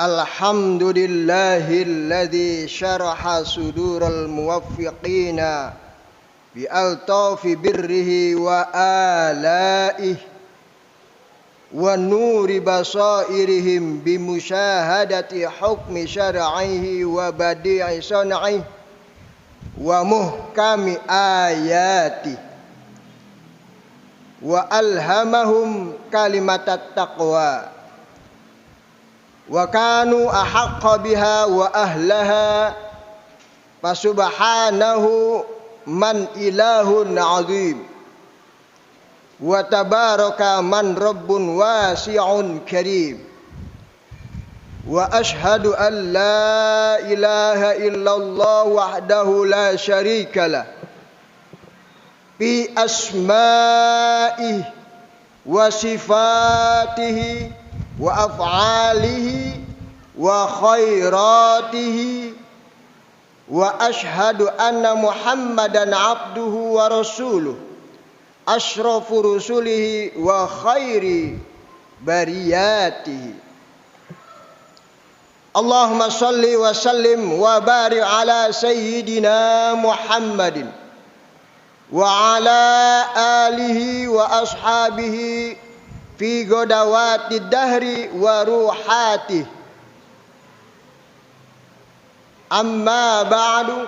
Alhamdulillahilladzi syaraha sudural muwaffiqina bi altafi birrihi wa alaih wa nuri basairihim bi musyahadati hukmi syar'ihi wa badi'i sun'ihi wa muhkami ayati wa alhamahum kalimatat taqwa wa kanu ahaqqa biha wa ahlaha fasubhanahu man ilahun azim wa tabaraka man rabbun wasi'un karim wa ashhadu an la ilaha illallah wahdahu la syarika lah fi asma'ihi wa sifatihi wa af'alihi wa khairatihi wa ashhadu anna Muhammadan abduhu wa rasuluh asyrafu rusulihi wa khairi bariyatihi. Allahumma salli wa sallim wa barik ala sayyidina Muhammadin wa ala alihi wa ashabihi fi godawati dahri wa ruhati. Amma ba'du,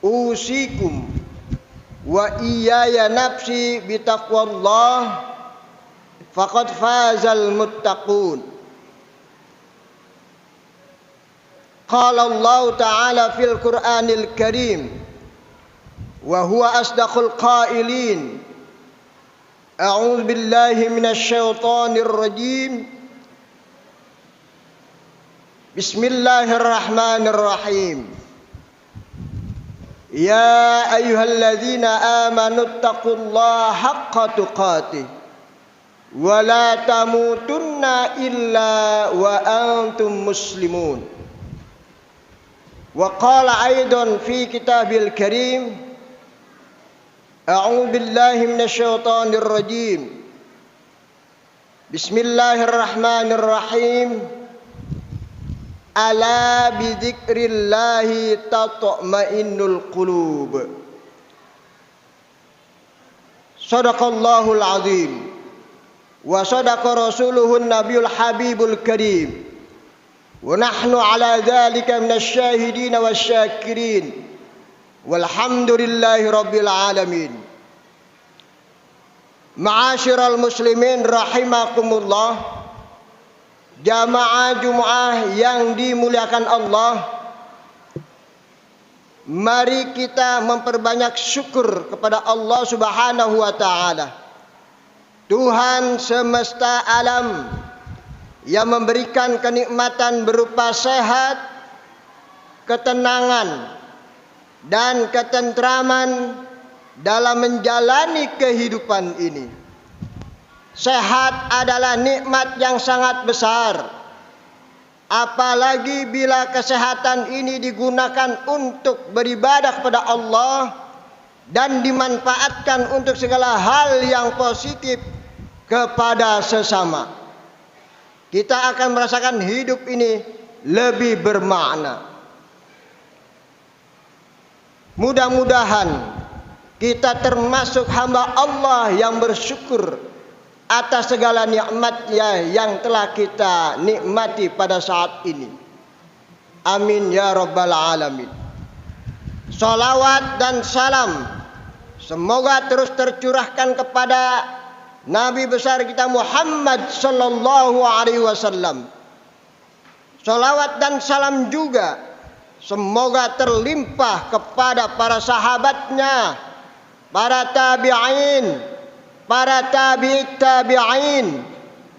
usikum wa iyaya nafsi bitaqwallah faqad fazal muttaqun. Qala Allah ta'ala fil Qur'anil Karim wa huwa asdaqul qailin. A'udzu billahi minasy syaithanir rajim. Bismillahirrahmanirrahim. Ya ayyuhalladzina amanu taqullaha haqqa tuqatih wa la tamutunna illa wa antum muslimun. Wa qala aidan fi kitabil karim, A'udzu billahi minasy syaithanir rajim. Bismillahirrahmanirrahim. Ala bi dzikrillahi tatma'innul qulub. Shadaqallahul azim wa sadaqa rasuluhun nabiyul habibul karim. Wa nahnu ala dzalika minasy syahidin wasyakirin. Walhamdulillahi rabbil alamin. Ma'asyiral muslimin rahimakumullah, jamaah Jumat yang dimuliakan Allah, mari kita memperbanyak syukur kepada Allah Subhanahu wa taala, Tuhan semesta alam, yang memberikan kenikmatan berupa sehat, ketenangan dan ketentraman dalam menjalani kehidupan ini. Sehat adalah nikmat yang sangat besar, apalagi bila kesehatan ini digunakan untuk beribadah kepada Allah dan dimanfaatkan untuk segala hal yang positif kepada sesama. Kita akan merasakan hidup ini lebih bermakna. Mudah-mudahan kita termasuk hamba Allah yang bersyukur atas segala nikmatnya yang telah kita nikmati pada saat ini. Amin ya rabbal alamin. Salawat dan salam semoga terus tercurahkan kepada Nabi besar kita Muhammad sallallahu alaihi wasallam. Salawat dan salam juga semoga terlimpah kepada para sahabatnya, para tabi'in, para tabi'it tabi'in,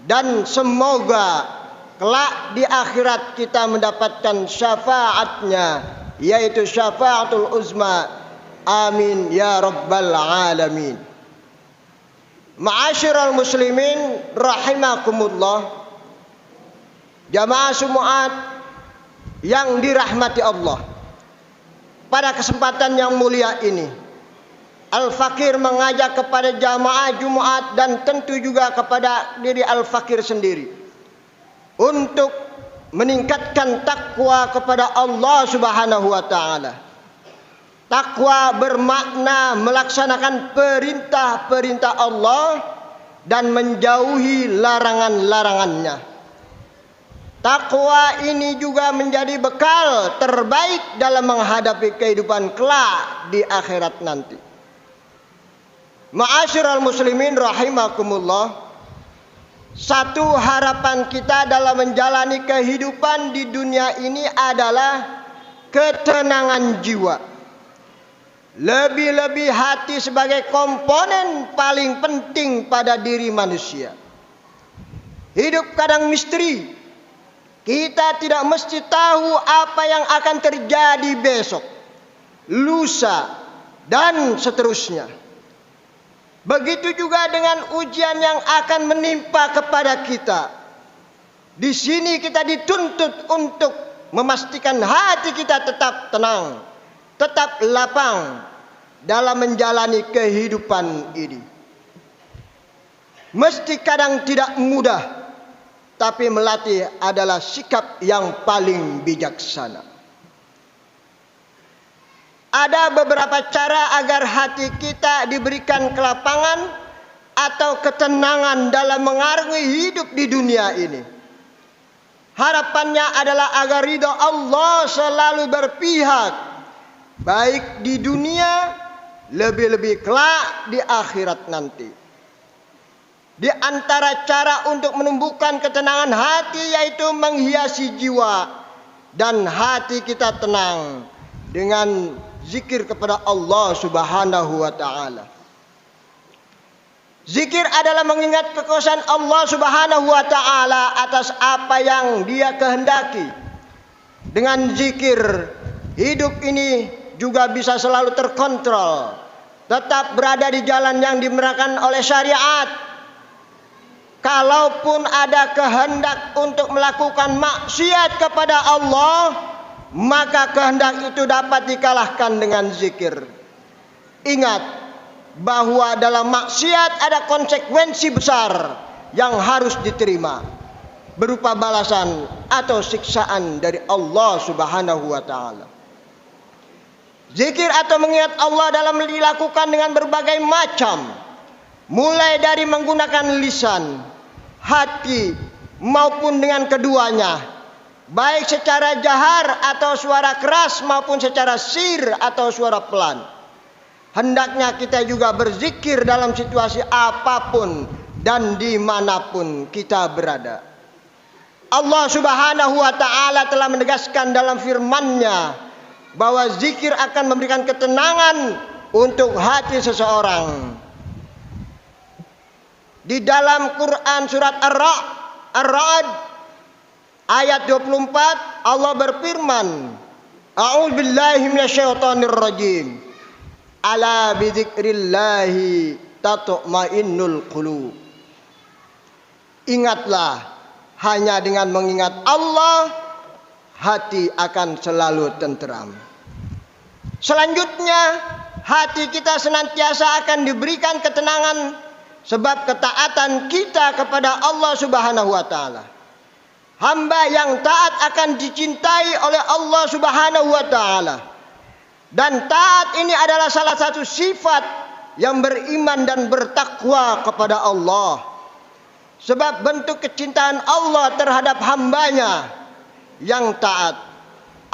dan semoga kelak di akhirat kita mendapatkan syafaatnya, yaitu syafaatul uzma. Amin ya rabbal alamin. Ma'asyiral muslimin rahimakumullah, jamaah Jumat yang dirahmati Allah. Pada kesempatan yang mulia ini, Al-Fakir mengajak kepada jamaah Jumat dan tentu juga kepada diri Al-Fakir sendiri untuk meningkatkan takwa kepada Allah Subhanahu wa taala. Takwa bermakna melaksanakan perintah-perintah Allah dan menjauhi larangan-larangannya. Takwa ini juga menjadi bekal terbaik dalam menghadapi kehidupan kelak di akhirat nanti. Ma'asyiral muslimin rahimakumullah, satu harapan kita dalam menjalani kehidupan di dunia ini adalah ketenangan jiwa. Lebih-lebih hati sebagai komponen paling penting pada diri manusia. Hidup kadang misteri. Kita tidak mesti tahu apa yang akan terjadi besok, lusa, dan seterusnya. Begitu juga dengan ujian yang akan menimpa kepada kita. Di sini kita dituntut untuk memastikan hati kita tetap tenang, tetap lapang dalam menjalani kehidupan ini. Mesti kadang tidak mudah, tapi melatih adalah sikap yang paling bijaksana. Ada beberapa cara agar hati kita diberikan kelapangan atau ketenangan dalam mengarungi hidup di dunia ini. Harapannya adalah agar ridha Allah selalu berpihak, baik di dunia, lebih-lebih kelak di akhirat nanti. Di antara cara untuk menumbuhkan ketenangan hati yaitu menghiasi jiwa dan hati kita tenang dengan zikir kepada Allah Subhanahu wa taala. Zikir adalah mengingat kekuasaan Allah Subhanahu wa taala atas apa yang Dia kehendaki. Dengan zikir, hidup ini juga bisa selalu terkontrol, tetap berada di jalan yang dibenarkan oleh syariat. Kalaupun ada kehendak untuk melakukan maksiat kepada Allah, maka kehendak itu dapat dikalahkan dengan zikir. Ingat bahwa dalam maksiat ada konsekuensi besar yang harus diterima, berupa balasan atau siksaan dari Allah Subhanahu wa taala. Zikir atau mengingat Allah dalam dilakukan dengan berbagai macam, mulai dari menggunakan lisan, hati, maupun dengan keduanya, baik secara jahar atau suara keras maupun secara sir atau suara pelan. Hendaknya kita juga berzikir dalam situasi apapun dan dimanapun kita berada. Allah Subhanahu wa ta'ala telah menegaskan dalam firman-Nya bahwa zikir akan memberikan ketenangan untuk hati seseorang. Di dalam Quran surat Ar-Ra'd ayat 24 Allah berfirman, A'udzu billahi minasyaitonir rajim. Ala bidzikrillahi tatma'innul qulub. Ingatlah, hanya dengan mengingat Allah hati akan selalu tenteram. Selanjutnya, hati kita senantiasa akan diberikan ketenangan sebab ketaatan kita kepada Allah Subhanahu wa taala. Hamba yang taat akan dicintai oleh Allah Subhanahu wa taala. Dan taat ini adalah salah satu sifat yang beriman dan bertakwa kepada Allah. Sebab bentuk kecintaan Allah terhadap hambanya yang taat,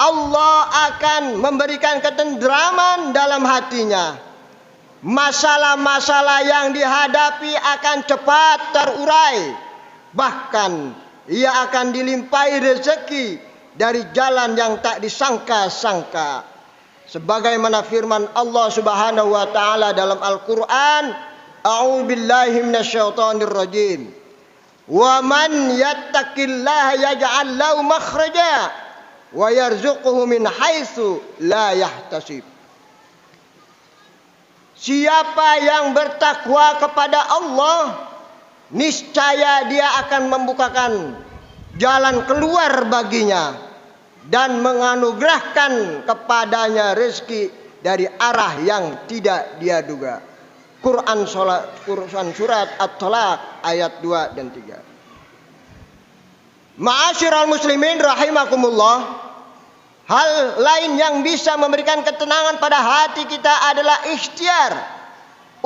Allah akan memberikan ketenteraman dalam hatinya. Masalah-masalah yang dihadapi akan cepat terurai. Bahkan ia akan dilimpahi rezeki dari jalan yang tak disangka-sangka. Sebagaimana firman Allah Subhanahu wa taala dalam Al-Qur'an, A'udzu billahi minasyaitonir rajim. Wa man yattaqillaha yaj'al lahu makhraja wa yarzuquhu min haitsu la yahtasib. Siapa yang bertakwa kepada Allah, niscaya Dia akan membukakan jalan keluar baginya dan menganugerahkan kepadanya rezeki dari arah yang tidak dia duga. Quran surat At-Talaq ayat 2 dan 3. Ma'asyiral muslimin rahimakumullah, hal lain yang bisa memberikan ketenangan pada hati kita adalah ikhtiar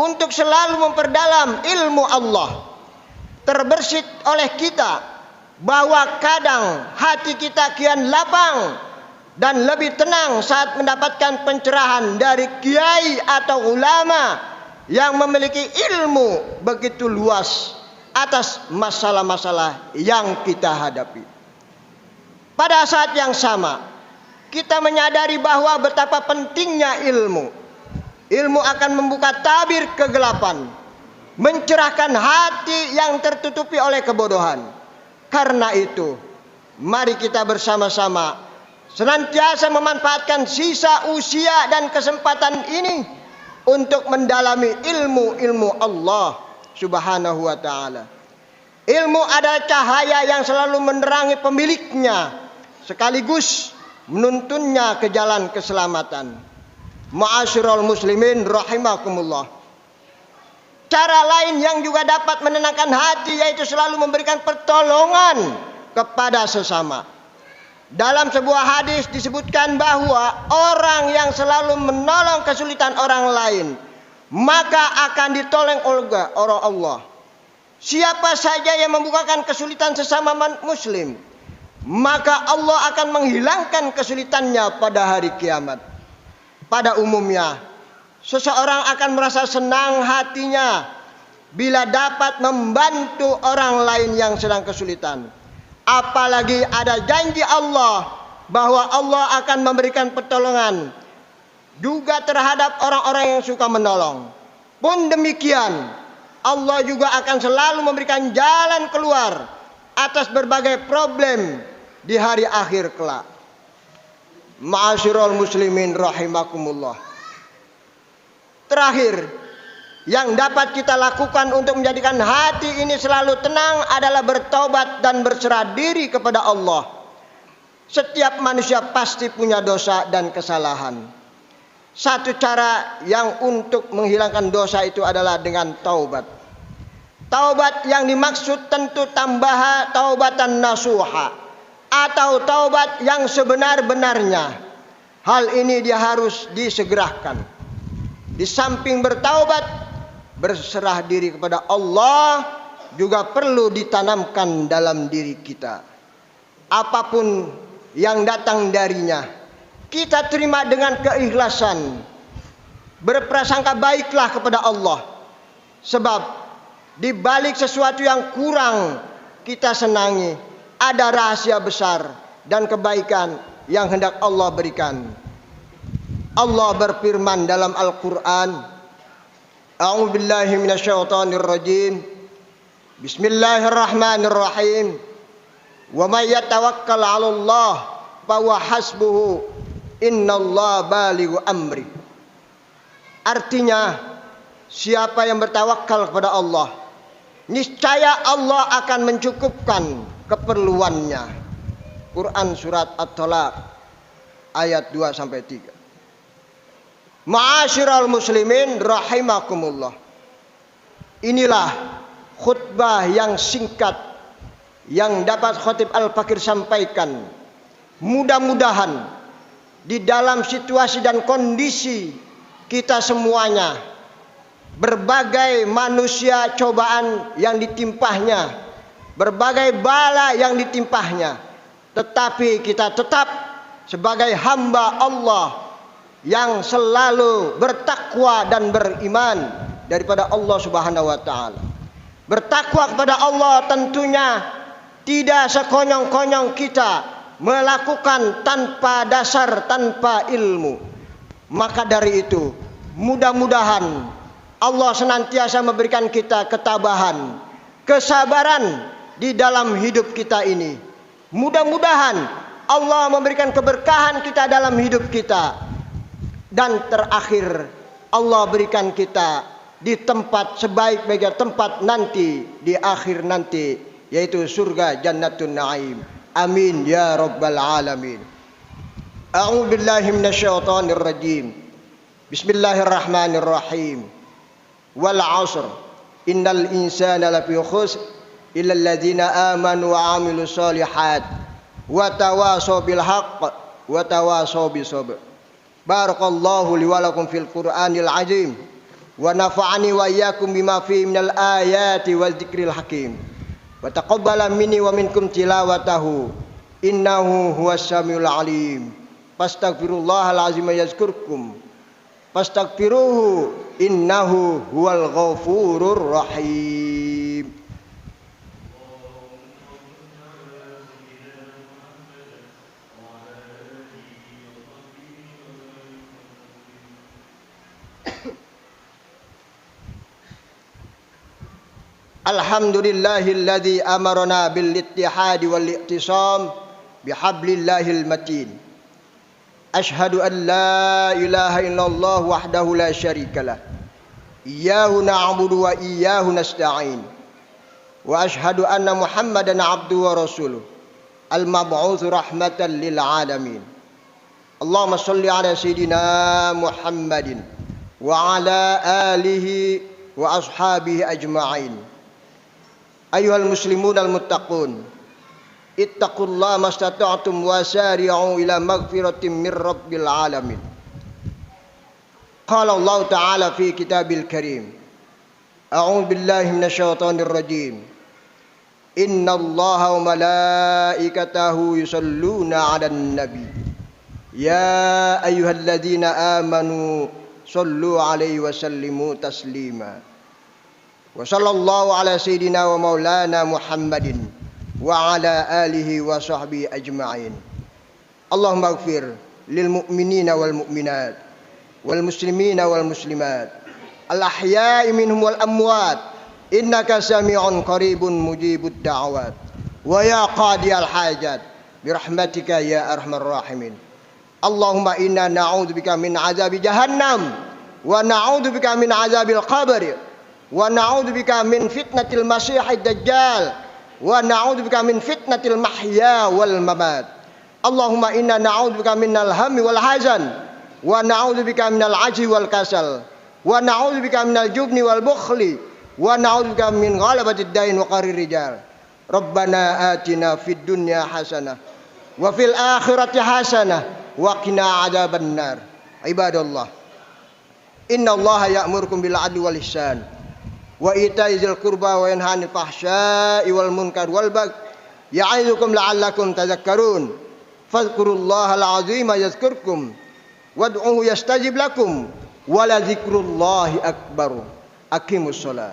untuk selalu memperdalam ilmu Allah. Terbersit oleh kita bahwa kadang hati kita kian lapang dan lebih tenang saat mendapatkan pencerahan dari kiai atau ulama yang memiliki ilmu begitu luas atas masalah-masalah yang kita hadapi. Pada saat yang sama, kita menyadari bahwa betapa pentingnya ilmu. Ilmu akan membuka tabir kegelapan, mencerahkan hati yang tertutupi oleh kebodohan. Karena itu, mari kita bersama-sama senantiasa memanfaatkan sisa usia dan kesempatan ini untuk mendalami ilmu-ilmu Allah Subhanahu wa ta'ala. Ilmu adalah cahaya yang selalu menerangi pemiliknya, sekaligus menuntunnya ke jalan keselamatan. Ma'asyiral muslimin rahimakumullah. Cara lain yang juga dapat menenangkan hati yaitu selalu memberikan pertolongan kepada sesama. Dalam sebuah hadis disebutkan bahwa orang yang selalu menolong kesulitan orang lain, maka akan ditolong oleh Allah. Siapa saja yang membukakan kesulitan sesama muslim, maka Allah akan menghilangkan kesulitannya pada hari kiamat. Pada umumnya, seseorang akan merasa senang hatinya bila dapat membantu orang lain yang sedang kesulitan. Apalagi ada janji Allah bahwa Allah akan memberikan pertolongan juga terhadap orang-orang yang suka menolong. Pun demikian, Allah juga akan selalu memberikan jalan keluar atas berbagai problem di hari akhir kelak. Ma'asyiral muslimin rahimakumullah. Terakhir, yang dapat kita lakukan untuk menjadikan hati ini selalu tenang adalah bertobat dan berserah diri kepada Allah. Setiap manusia pasti punya dosa dan kesalahan. Satu cara yang untuk menghilangkan dosa itu adalah dengan taubat. Taubat yang dimaksud tentu tambahan taubatan nasuha atau taubat yang sebenar-benarnya. Hal ini dia harus disegerakan. Di samping bertaubat, berserah diri kepada Allah juga perlu ditanamkan dalam diri kita. Apapun yang datang darinya, kita terima dengan keikhlasan. Berprasangka baiklah kepada Allah. Sebab di balik sesuatu yang kurang kita senangi, ada rahasia besar dan kebaikan yang hendak Allah berikan. Allah berfirman dalam Al-Quran, A'udzu billahi minasyaitonir rajim. Bismillahirrahmanirrahim. Wa may yatawakkal 'alallah fa huwa hasbuhu. Innallaha balighu amri. Artinya, siapa yang bertawakal kepada Allah, niscaya Allah akan mencukupkan keperluannya. Quran surat At-Talaq ayat 2 sampai 3. Ma'asyiral muslimin rahimakumullah. Inilah khutbah yang singkat yang dapat Khatib Al-Fakir sampaikan. Mudah-mudahan di dalam situasi dan kondisi kita semuanya, berbagai manusia cobaan yang ditimpahnya, berbagai bala yang ditimpahnya, tetapi kita tetap sebagai hamba Allah yang selalu bertakwa dan beriman daripada Allah Subhanahu wa ta'ala. Bertakwa kepada Allah tentunya tidak sekonyong-konyong kita melakukan tanpa dasar, tanpa ilmu. Maka dari itu, mudah-mudahan Allah senantiasa memberikan kita ketabahan, kesabaran di dalam hidup kita ini. Mudah-mudahan Allah memberikan keberkahan kita dalam hidup kita. Dan terakhir, Allah berikan kita di tempat sebaik-baiknya tempat nanti, di akhir nanti, yaitu surga Jannatun Na'im. Amin ya rabbal alamin. A'udzu billahi minasyaitonir rajim. Bismillahirrahmanirrahim. Wal 'ashr. Innal insana lafi khusr illal ladzina amanu wa 'amilus shalihat wa tawasaw bil haqq wa tawasaw bis sabr. Barakallahu li wa lakum fil Qur'anil azim wa nafa'ani wa iyyakum bima fihi minal ayati wal dzikril hakim. Wa taqabbala minni wa minkum tilawatahu innahu huwas samiul alim. Fastaghfirullahal azim yazkurkum. Fastaghfiruhu innahu huwal ghafurur rahim. Alhamdulillahilladzi amarna bil ittihadi wal i'tisam bihablillahil matin. Ashhadu an la ilaha illallah wahdahu la syarikalah. Iyyahu na'budu wa iyyahu nasta'in. Wa ashhadu anna Muhammadan 'abduhu wa rasuluh al-mab'uts rahmatan lil alamin. Allahumma shalli ala sayidina Muhammadin wa ala alihi wa ashabihi ajma'in. Ayyuhal muslimun al-muttaqun, ittaqullaha mastata'tum wa sari'u ila maghfiratin min rabbil alamin. Qala Allah ta'ala fi kitabil karim, a'udzu billahi minasyaitonir rajim. Innallaha wa malaikatahu yusholluna 'alan nabi. Ya ayyuhalladzina amanu shallu 'alaihi wa sallimu taslima. Wa sallallahu ala sayidina wa maulana Muhammadin wa ala alihi wa sahbihi ajma'in. Allahumma ighfir lil mu'minina wal mu'minat wal muslimina wal muslimat al ahya'i minhum wal amwat innaka sami'un qaribun mujibud da'awat wa ya qadiyal hajat birahmatika ya arhamar rahimin. Allahumma inna na'udzubika min azabi jahannam wa na'udzubika min azabil qabr wa na'udzubika min fitnatil masiihid dajjal wa na'udzubika min fitnatil mahya wal mamat. Allahumma inna na'udzubika minal hammi wal hazan wa na'udzubika minal ajzi wal kasal wa na'udzubika minal jubni wal bukhli wa na'udzubika min ghalabatid dain wa qahrir rijal. Rabbana atina fid dunya hasanah wa fil akhirati hasanah wa qina adzaban nar. Ibadallah, innallaha ya'murukum bil adli wal ihsan wa ita'i dzil qurba wa yanha 'anil fahsya'i wal munkar wal baghi ya'idukum la'allakum tadhakkarun. Fadhkurullahal 'azima yadhkurkum wad'uhu yastajib lakum wa la dzikrullahi akbar. Aqimus shalah.